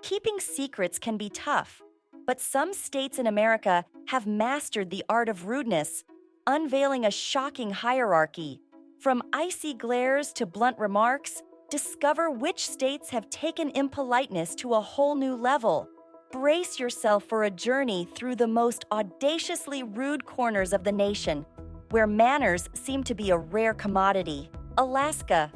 Keeping secrets can be tough, but some states in America have mastered the art of rudeness, unveiling a shocking hierarchy. From icy glares to blunt remarks, discover which states have taken impoliteness to a whole new level. Brace yourself for a journey through the most audaciously rude corners of the nation, where manners seem to be a rare commodity. Alaska.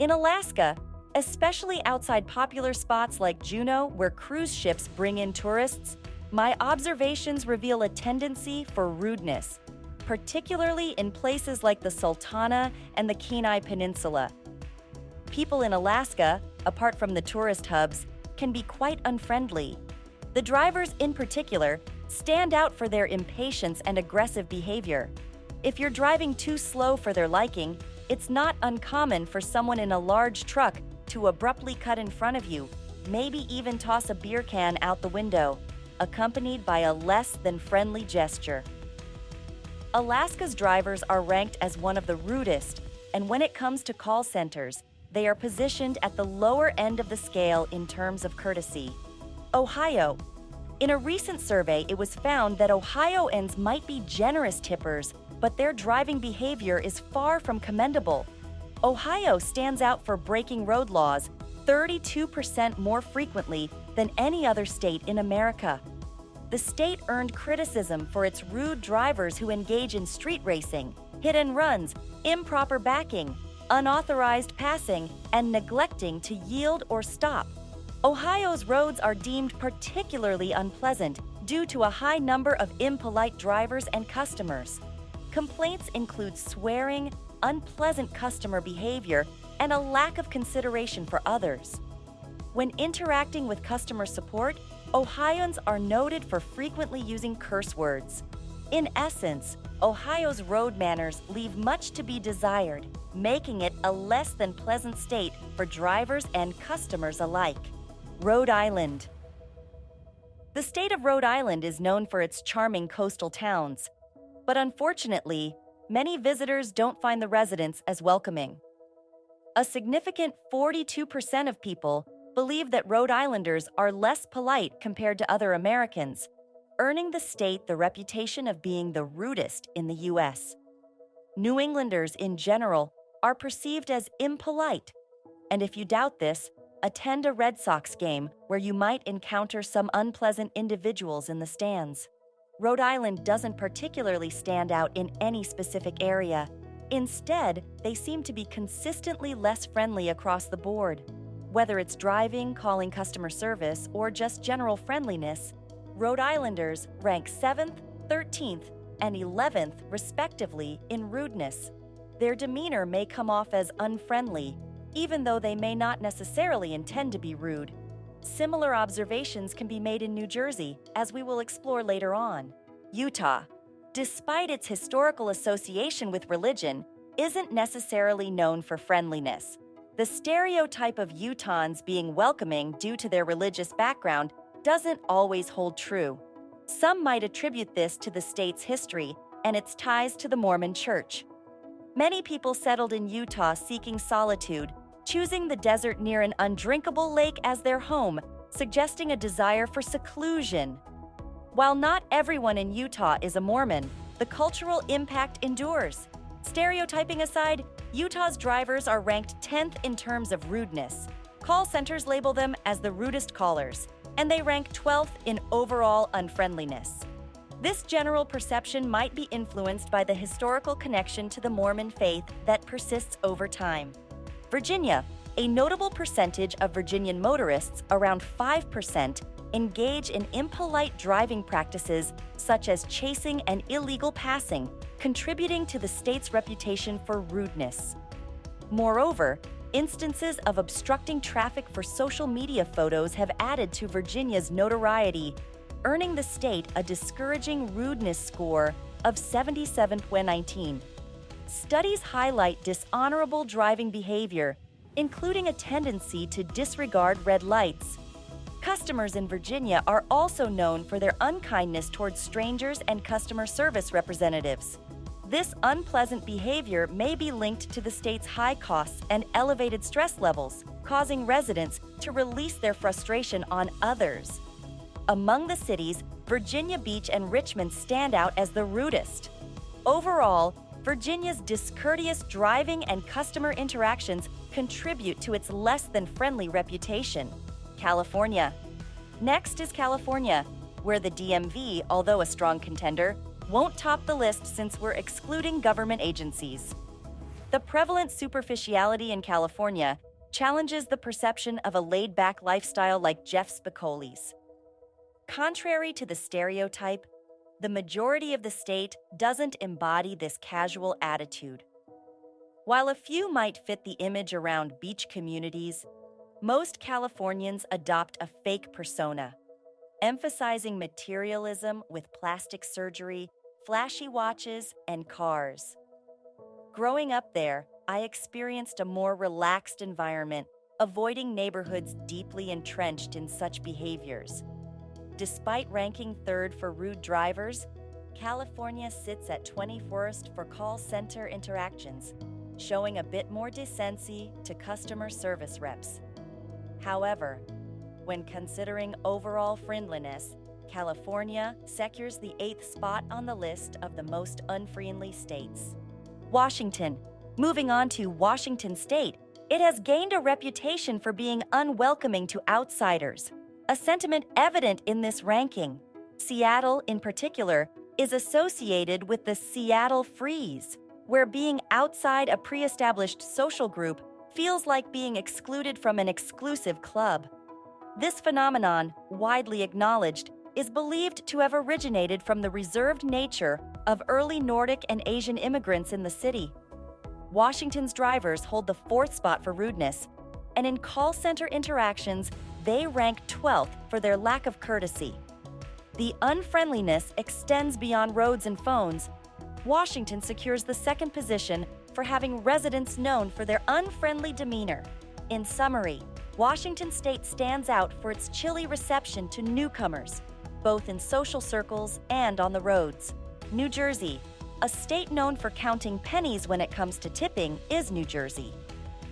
In Alaska, especially outside popular spots like Juneau, where cruise ships bring in tourists, my observations reveal a tendency for rudeness, particularly in places like the Sultana and the Kenai Peninsula. People in Alaska, apart from the tourist hubs, can be quite unfriendly. The drivers, in particular, stand out for their impatience and aggressive behavior. If you're driving too slow for their liking, it's not uncommon for someone in a large truck to abruptly cut in front of you, maybe even toss a beer can out the window, accompanied by a less than friendly gesture. Alaska's drivers are ranked as one of the rudest, and when it comes to call centers, they are positioned at the lower end of the scale in terms of courtesy. Ohio. In a recent survey, it was found that Ohioans might be generous tippers, but their driving behavior is far from commendable. Ohio stands out for breaking road laws 32% more frequently than any other state in America. The state earned criticism for its rude drivers who engage in street racing, hit and runs, improper backing, unauthorized passing, and neglecting to yield or stop. Ohio's roads are deemed particularly unpleasant due to a high number of impolite drivers and customers. Complaints include swearing, unpleasant customer behavior, and a lack of consideration for others. When interacting with customer support, Ohioans are noted for frequently using curse words. In essence, Ohio's road manners leave much to be desired, making it a less than pleasant state for drivers and customers alike. Rhode Island. The state of Rhode Island is known for its charming coastal towns, but unfortunately, many visitors don't find the residents as welcoming. A significant 42% of people believe that Rhode Islanders are less polite compared to other Americans, earning the state the reputation of being the rudest in the U.S. New Englanders in general are perceived as impolite, and if you doubt this, attend a Red Sox game where you might encounter some unpleasant individuals in the stands. Rhode Island doesn't particularly stand out in any specific area. Instead, they seem to be consistently less friendly across the board. Whether it's driving, calling customer service, or just general friendliness, Rhode Islanders rank 7th, 13th, and 11th, respectively, in rudeness. Their demeanor may come off as unfriendly, even though they may not necessarily intend to be rude. Similar observations can be made in New Jersey, as we will explore later on. Utah, despite its historical association with religion, isn't necessarily known for friendliness. The stereotype of Utahns being welcoming due to their religious background doesn't always hold true. Some might attribute this to the state's history and its ties to the Mormon Church. Many people settled in Utah seeking solitude, choosing the desert near an undrinkable lake as their home, suggesting a desire for seclusion. While not everyone in Utah is a Mormon, the cultural impact endures. Stereotyping aside, Utah's drivers are ranked 10th in terms of rudeness. Call centers label them as the rudest callers, and they rank 12th in overall unfriendliness. This general perception might be influenced by the historical connection to the Mormon faith that persists over time. Virginia, a notable percentage of Virginian motorists, around 5%, engage in impolite driving practices such as chasing and illegal passing, contributing to the state's reputation for rudeness. Moreover, instances of obstructing traffic for social media photos have added to Virginia's notoriety, earning the state a discouraging rudeness score of 77/19. Studies highlight dishonorable driving behavior, including a tendency to disregard red lights. Customers in Virginia are also known for their unkindness towards strangers and customer service representatives. This unpleasant behavior may be linked to the state's high costs and elevated stress levels, causing residents to release their frustration on others. Among the cities, Virginia Beach and Richmond stand out as the rudest. Overall, Virginia's discourteous driving and customer interactions contribute to its less-than-friendly reputation. California. Next is California, where the DMV, although a strong contender, won't top the list since we're excluding government agencies. The prevalent superficiality in California challenges the perception of a laid-back lifestyle like Jeff Spicoli's. Contrary to the stereotype, the majority of the state doesn't embody this casual attitude. While a few might fit the image around beach communities, most Californians adopt a fake persona, emphasizing materialism with plastic surgery, flashy watches, and cars. Growing up there, I experienced a more relaxed environment, avoiding neighborhoods deeply entrenched in such behaviors. Despite ranking third for rude drivers, California sits at 21st for call center interactions, showing a bit more decency to customer service reps. However, when considering overall friendliness, California secures the 8th spot on the list of the most unfriendly states. Washington. Moving on to Washington State, it has gained a reputation for being unwelcoming to outsiders, a sentiment evident in this ranking. Seattle, in particular, is associated with the Seattle Freeze, where being outside a pre-established social group feels like being excluded from an exclusive club. This phenomenon, widely acknowledged, is believed to have originated from the reserved nature of early Nordic and Asian immigrants in the city. Washington's drivers hold the 4th spot for rudeness, and in call center interactions, they rank 12th for their lack of courtesy. The unfriendliness extends beyond roads and phones. Washington secures the 2nd position for having residents known for their unfriendly demeanor. In summary, Washington State stands out for its chilly reception to newcomers, both in social circles and on the roads. New Jersey, a state known for counting pennies when it comes to tipping, is New Jersey.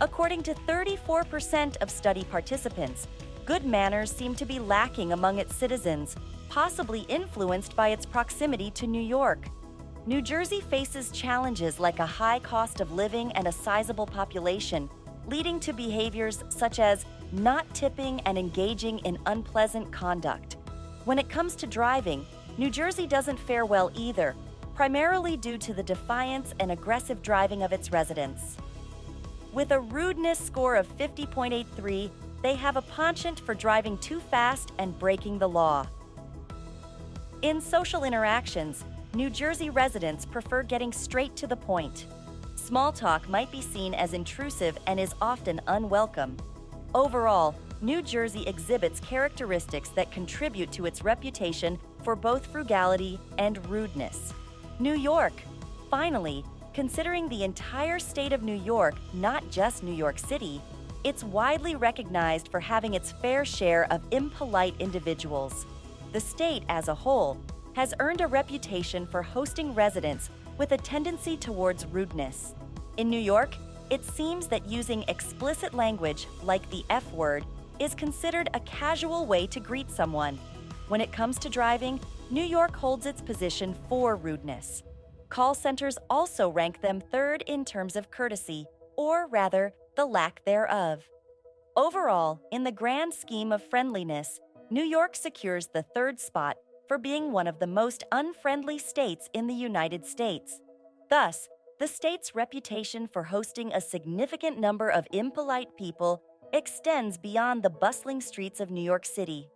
According to 34% of study participants, good manners seem to be lacking among its citizens, possibly influenced by its proximity to New York. New Jersey faces challenges like a high cost of living and a sizable population, leading to behaviors such as not tipping and engaging in unpleasant conduct. When it comes to driving, New Jersey doesn't fare well either, primarily due to the defiance and aggressive driving of its residents. With a rudeness score of 50.83, they have a penchant for driving too fast and breaking the law. In social interactions, New Jersey residents prefer getting straight to the point. Small talk might be seen as intrusive and is often unwelcome. Overall, New Jersey exhibits characteristics that contribute to its reputation for both frugality and rudeness. New York. Finally, considering the entire state of New York, not just New York City, it's widely recognized for having its fair share of impolite individuals. The state as a whole has earned a reputation for hosting residents with a tendency towards rudeness. In New York, it seems that using explicit language like the F word is considered a casual way to greet someone. When it comes to driving, New York holds its position for rudeness. Call centers also rank them 3rd in terms of courtesy, or rather, the lack thereof. Overall, in the grand scheme of friendliness, New York secures the 3rd spot for being one of the most unfriendly states in the United States. Thus, the state's reputation for hosting a significant number of impolite people extends beyond the bustling streets of New York City.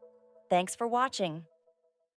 Thanks for watching.